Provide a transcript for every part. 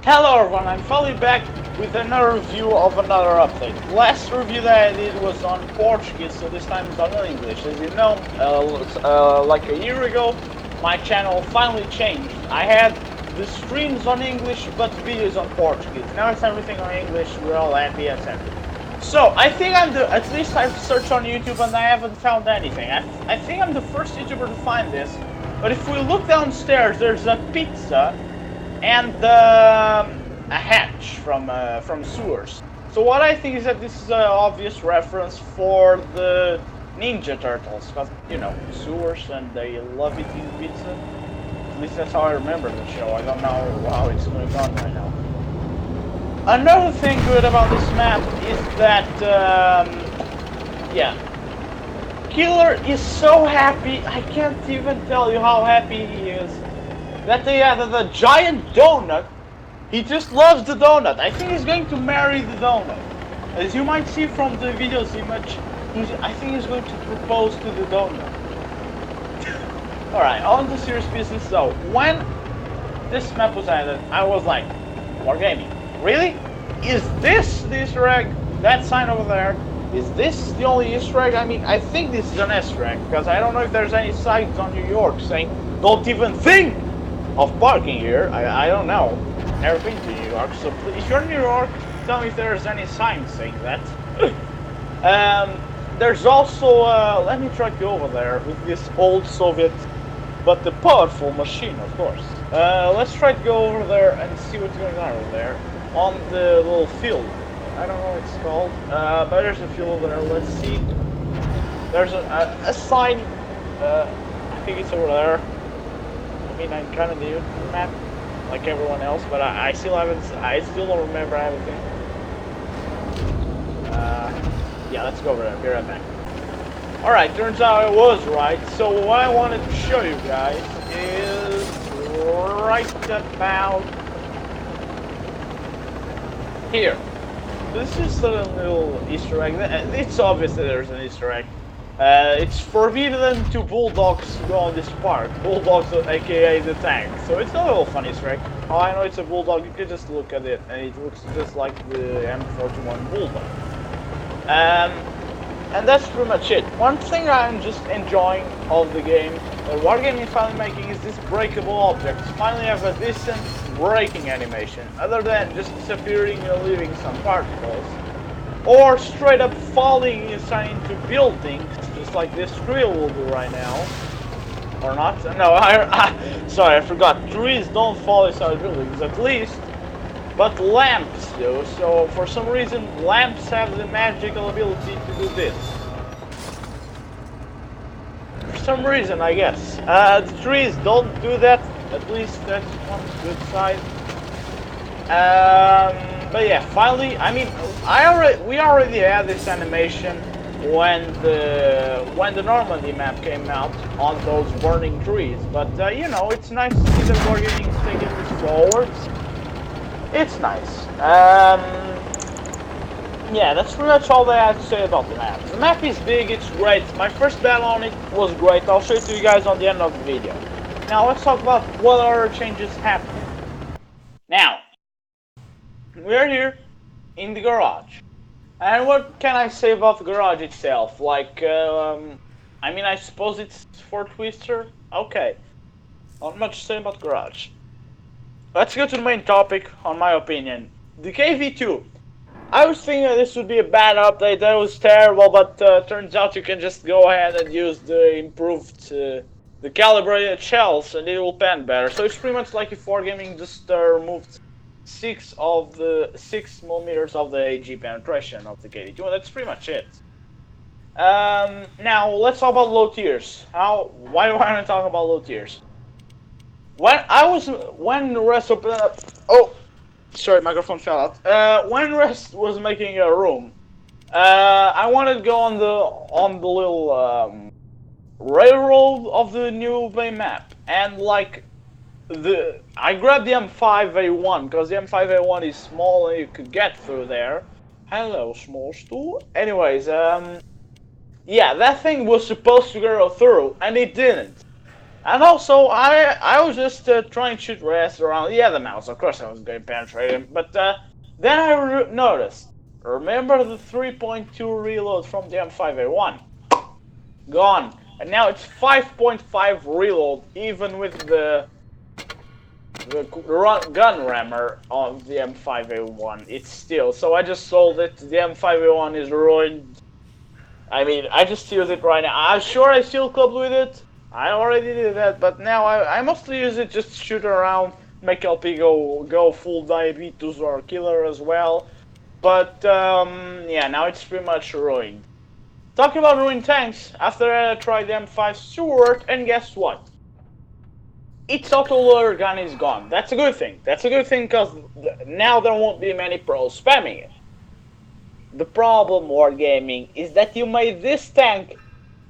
Hello everyone, I'm finally back with another review of another update. Last review that I did was on Portuguese, so this time it's on English. As you know, like a year ago, my channel finally changed. I had the streams on English, but videos on Portuguese. Now it's everything on English, we're all happy, etc. So, I think at least I've searched on YouTube and I haven't found anything. I think I'm the first YouTuber to find this, but if we look downstairs, there's a pizza and a hatch from sewers. So what I think is that this is an obvious reference for the Ninja Turtles, because, you know, sewers and they love eating pizza. At least that's how I remember the show. I don't know how it's going on right now. Another thing good about this map is that, yeah, Killer is so happy, I can't even tell you how happy he is that they added a giant donut. He just loves the donut. I think he's going to marry the donut. As you might see from the video's image, I think he's going to propose to the donut. Alright, on to serious business though. When this map was added, I was like, Wargaming, really? Is this the Easter egg? That sign over there? Is this the only Easter egg? I mean, I think this is an Easter egg, because I don't know if there's any signs on New York saying, don't even think of parking here. I don't know. Never been to New York, so please, if you're in New York, tell me if there's any sign saying that. There's also, let me try to go over there with this old Soviet, but the powerful machine, of course. Let's try to go over there and see what's going on over there, on the little field. I don't know what it's called, but there's a field over there. Let's see. There's a sign, I think it's over there. I mean, I'm kind of new to the map, like everyone else, but I still don't remember everything. Yeah, let's go over there. Be right back. Alright, turns out I was right. So what I wanted to show you guys is right about here. This is a little Easter egg. It's obvious that there's an Easter egg. It's forbidden to bulldogs to go on this park. Bulldogs, aka the tank. So it's a little funny Easter egg. Oh, I know it's a bulldog. You can just look at it, and it looks just like the M41 bulldog. And that's pretty much it. One thing I'm just enjoying of the game, that Wargaming is finally making, is this breakable objects. Finally have a decent breaking animation, other than just disappearing and leaving some particles. Or straight up falling inside into buildings, just like this drill will do right now. Or not? No, sorry, I forgot. Trees don't fall inside buildings, at least. But lamps do, so for some reason, lamps have the magical ability to do this. For some reason, I guess. The trees don't do that, at least that's one good side. But yeah, finally, I mean, we already had this animation when the Normandy map came out on those burning trees. But you know, it's nice to see that Wargaming is taking this forward. It's nice. Yeah, that's pretty much all that I have to say about the map. The map is big, it's great. My first battle on it was great. I'll show it to you guys on the end of the video. Now let's talk about what other changes happened. Now, we're here in the garage. And what can I say about the garage itself? Like, I mean, I suppose it's for Twister? Okay. Not much to say about the garage. Let's go to the main topic, on my opinion. The KV2. I was thinking that this would be a bad update, that was terrible, but turns out you can just go ahead and use the improved, the calibrated shells, and it will pan better. So it's pretty much like if Wargaming just removed 6 millimeters of the AG penetration of the KV2, and that's pretty much it. Now, let's talk about low tiers. Why do I want to talk about low tiers? When Rest opened up, oh, sorry, microphone fell out. When Rest was making a room, I wanted to go on the little railroad of the new Bay map, and like I grabbed the M5A1 because the M5A1 is small and you could get through there. Hello, small stool. Anyways, yeah, that thing was supposed to go through, and it didn't. And also, I was just trying to shoot rest around. Yeah, the mouse. Of course, I was going to penetrate him. But then I noticed. Remember the 3.2 reload from the M5A1? Gone. And now it's 5.5 reload, even with the gun rammer on the M5A1. It's still. So I just sold it. The M5A1 is ruined. I mean, I just use it right now. I'm sure I still club with it. I already did that, but now I mostly use it just to shoot around, make LP go full diabeetus or killer as well. But yeah, now it's pretty much ruined. Talking about ruined tanks, after I tried the M5 Stewart, and guess what? Its auto-loader gun is gone. That's a good thing. That's a good thing because now there won't be many pros spamming it. The problem, Wargaming, is that you made this tank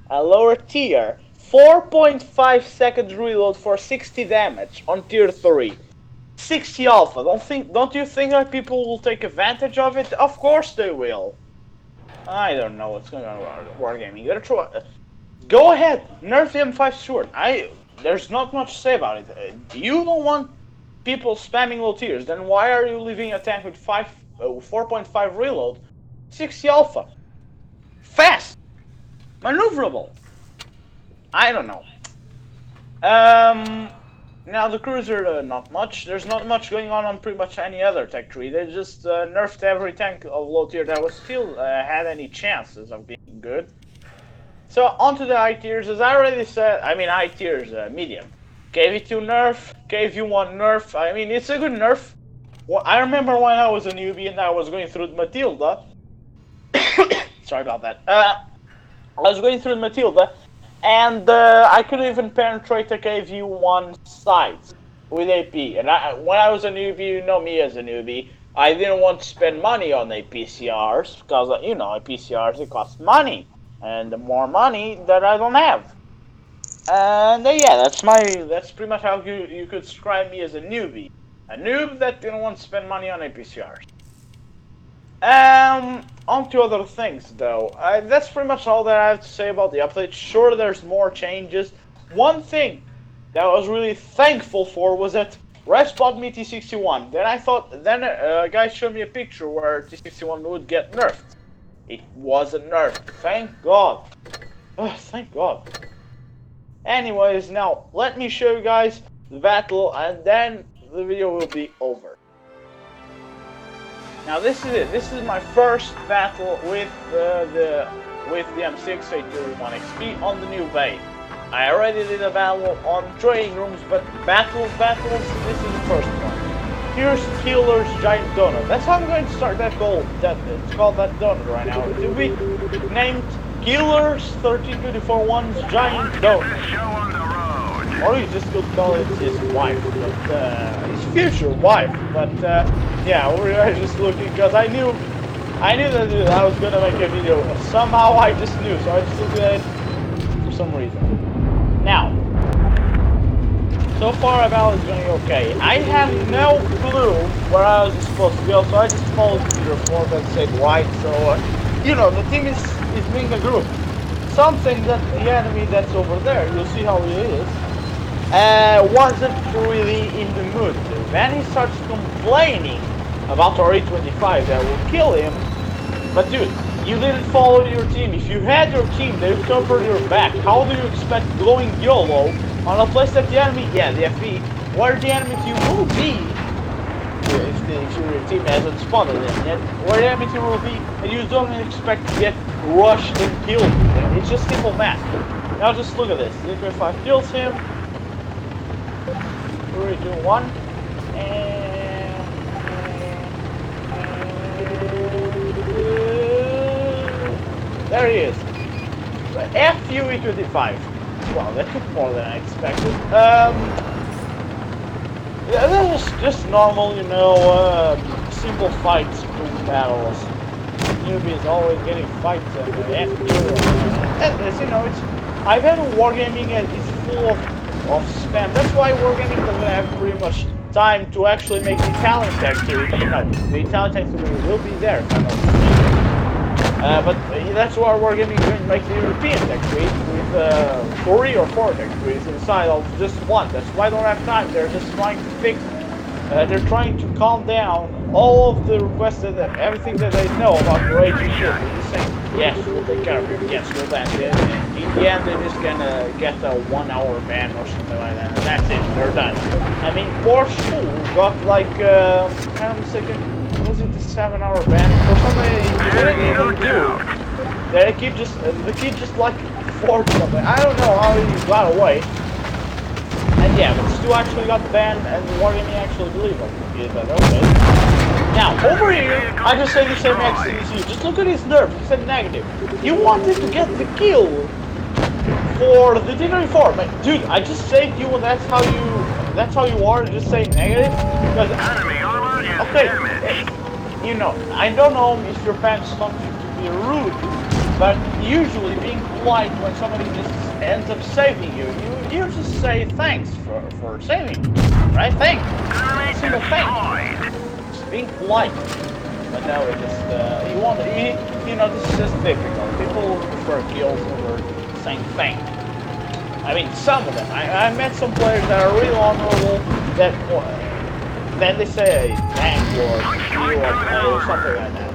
a lower tier, 4.5 seconds reload for 60 damage on tier 3. 60 alpha. Don't you think that people will take advantage of it? Of course they will. I don't know what's going on with Wargaming. You gotta try. Go ahead, nerf the M5 Stewart. There's not much to say about it. You don't want people spamming low tiers, then why are you leaving a tank with 4.5 reload? 60 alpha. Fast. Maneuverable. I don't know. Now the cruiser, not much. There's not much going on pretty much any other tech tree. They just nerfed every tank of low tier that was still had any chances of being good. So onto the high tiers, as I already said. I mean high tiers, medium. KV2 nerf, KV1 nerf. I mean it's a good nerf. Well, I remember when I was a newbie and I was going through the Matilda. Sorry about that. I was going through the Matilda, and I could even penetrate the KV1 sides with AP. And when I was a newbie, you know me as a newbie, I didn't want to spend money on APCRs because you know APCRs they cost money, and the more money that I don't have. And yeah, that's pretty much how you could describe me as a newbie, a noob that didn't want to spend money on APCRs. On to other things though. That's pretty much all that I have to say about the update. Sure, there's more changes. One thing that I was really thankful for was that Respot me T61. Then a guy showed me a picture where T61 would get nerfed. It wasn't nerfed. Thank God. Oh, thank God. Anyways, now let me show you guys the battle, and then the video will be over. Now this is it. This is my first battle with the M6 831 XP on the new vein. I already did a battle on training rooms, but battles, this is the first one. Here's Killer's Giant Donut. That's how I'm going to start that goal. It's called that donut right now. It will be named Killer's 13241's Giant Donut. Or you just could call it his wife, but his future wife. But yeah, we were just looking because I knew that I was gonna make a video. Somehow I just knew, so I just looked at it for some reason. Now, so far the battle is going okay. I have no clue where I was supposed to go, so I just followed the report that said white. So you know, the team is being a group. Something that the enemy that's over there, you'll see how he is. Wasn't really in the mood. Then he starts complaining about our E25 that will kill him. But dude, you didn't follow your team. If you had your team, they would cover your back. How do you expect going YOLO on a place that the enemy, yeah, the FB, where the enemy team will be, if your team hasn't spotted them yet, where the enemy team will be, and you don't expect to get rushed and killed. It's just simple math. Now just look at this. The E25 kills him. 3, 2, 1, and there he is. FU E25. Wow, that took more than I expected. Yeah, that was just normal, you know, simple fights between battles. Newbies always getting fights and FU. You know, I've had a wargaming and it's full of spam. That's why Wargaming doesn't have pretty much time to actually make the Italian tech series. You know, the Italian tech series will be there, kind of. But that's why Wargaming is going to make the European tech series with 3 or 4 degrees inside of just one. That's why they don't have time. They're just trying to fix. They're trying to calm down all of the requests that everything that they know about raging shit. They're just saying, yes, we'll take care of it. Yes, we'll ban it. And in the end, they're just gonna get a 1 hour ban or something like that. And that's it. They're done. I mean, Porsche got like, hang on a second. Was it the 7 hour ban or something? They didn't even do. They keep just like forged something. I don't know how he got away. And yeah, but Stu actually got banned, and Wargaming actually believed him. He said, okay. Now, over here, I just say the same thing as you. Just look at his nerf. He said negative. He wanted to get the kill for the Dignity 4. But dude, I just saved you, and that's how you are. Just say negative. Because, okay, you know, I don't know if your fans want you to be rude, but usually being polite when somebody just ends up saving you, you just say thanks for saving me, right? Thank you. Simple thank you. Just being polite. But now it just, you know, this is just difficult. People prefer kills over saying thank you. I mean, some of them. I met some players that are really honorable that then they say thank you or something like that.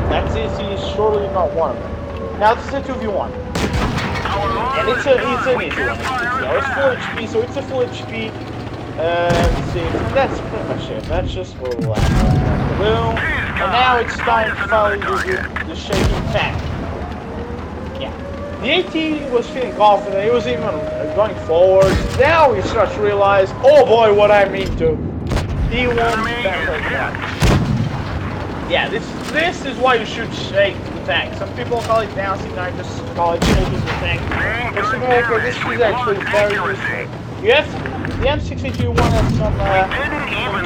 That's easy, surely not one of them. Now this is a 2v1. And it's an easy one. It's full HP, so it's a full HP. Let's see, and that's pretty much it. That's just where we'll have. Boom. And now it's time to finally do the shaky tank. Yeah. The AT was feeling confident, he was even going forward. Now he starts to realize, oh boy, what I mean to. He won't stand like that. Yeah, this is why you should shake the tank. Some people call it dancing, I just call it shaking the tank. But America, this is actually very useful. Yes, the M682 one has some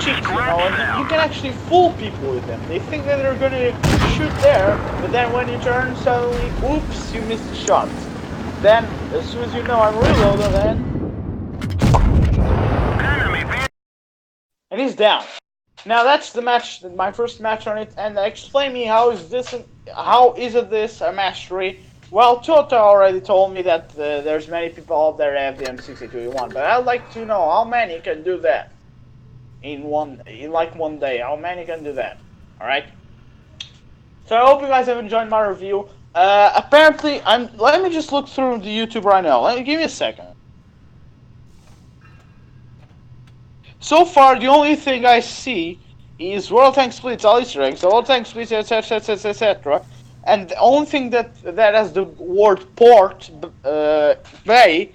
cheats, you know, and you can actually fool people with them. They think that they're gonna shoot there, but then when you turn, suddenly, oops, you missed the shot. Then, as soon as you know I'm reloaded, and he's down. Now that's the match, my first match on it, and explain me how is this a mastery? Well, Tota already told me that there's many people out there that have the M62E1, but I'd like to know how many can do that in one day. How many can do that? All right. So I hope you guys have enjoyed my review. Apparently, let me just look through the YouTube right now. Give me a second. So far, the only thing I see is World Tank Splits, all Easter eggs, World Tank Splits, etc. And the only thing that has the word port Bay,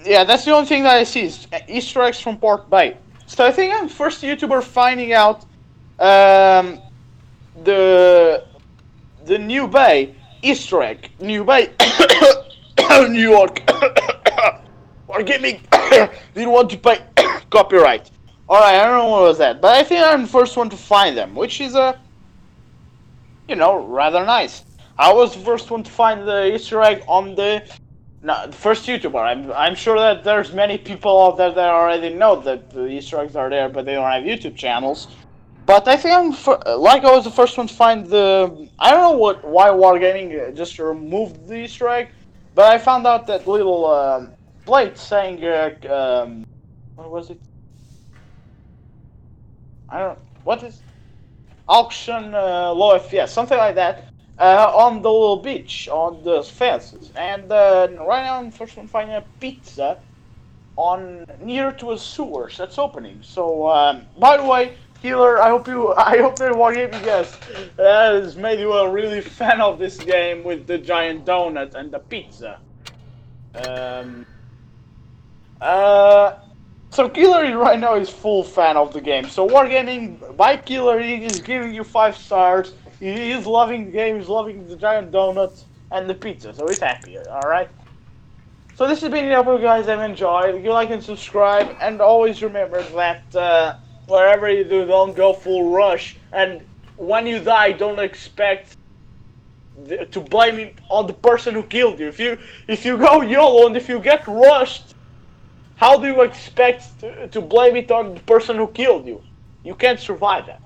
yeah, that's the only thing that I see is Easter eggs from Port Bay. So I think I'm the first YouTuber finding out the new bay Easter egg, new bay, New York. Forgive me, didn't want to pay copyright. Alright, I don't know what was that, but I think I'm the first one to find them, which is you know, rather nice. I was the first one to find the Easter egg on the first YouTuber. I'm sure that there's many people out there that already know that the Easter eggs are there, but they don't have YouTube channels. But I think I was the first one to find the. I don't know why Wargaming just removed the Easter egg, but I found out that little plate saying what was it? I don't. What is? Auction low FPS, something like that, on the little beach, on the fences. And right now I'm first one finding a pizza near to a sewers that's opening. So by the way, Healer, I hope that Wargaming guys has made you a really fan of this game with the giant donut and the pizza. So Killer right now is full fan of the game. So Wargaming by Killer, he is giving you 5 stars. He is loving the game. He's loving the giant donut and the pizza. So he's happy. All right. So this has been it. I hope you guys have enjoyed. You like and subscribe, and always remember that wherever you do, don't go full rush. And when you die, don't expect to blame it on the person who killed you. If you go YOLO and if you get rushed, how do you expect to blame it on the person who killed you? You can't survive that.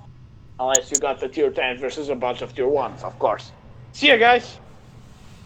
Unless you got the tier 10 versus a bunch of tier 1s, of course. See ya, guys!